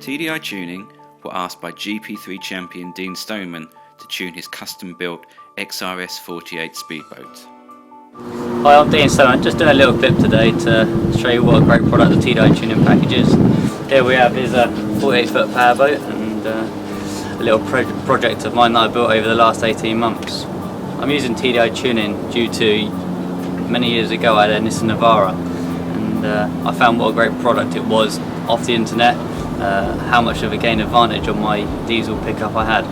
TDI-Tuning were asked by GP3 champion Dean Stoneman to tune his custom-built XRS 48 speedboat. Hi, I'm Dean Stoneman. Just doing a little clip today to show you what a great product the TDI-Tuning package is. Here we have is a 48-foot powerboat and a little project of mine that I built over the last 18 months. I'm using TDI-Tuning due to many years ago I had a Nissan Navara, and I found what a great product it was off the internet, how much of a gain advantage on my diesel pickup I had.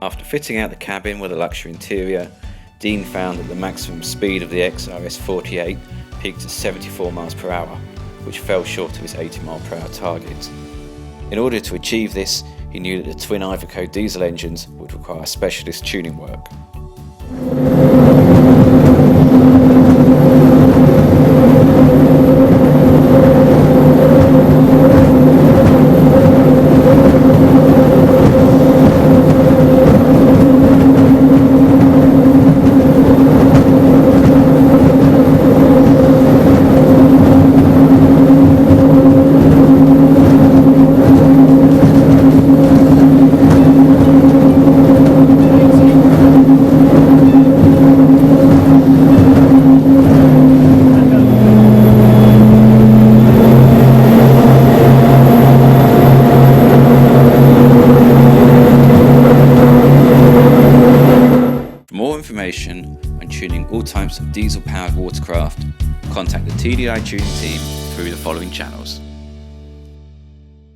After fitting out the cabin with a luxury interior, Dean found that the maximum speed of the XRS 48 peaked at 74 miles per hour, which fell short of his 80 mile per hour target. In order to achieve this, he knew that the twin Iveco diesel engines would require specialist tuning work. For more information on tuning all types of diesel-powered watercraft, contact the TDI Tuning team through the following channels.